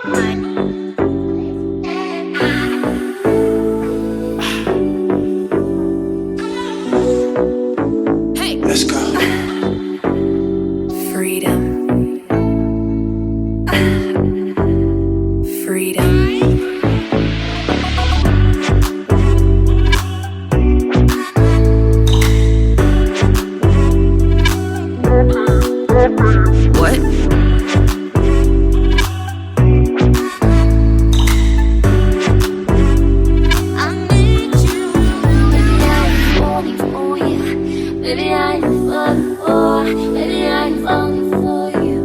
Let's go. Freedom. Freedom. What? I need you. Baby, I'm falling for you. Baby, I'm falling for you.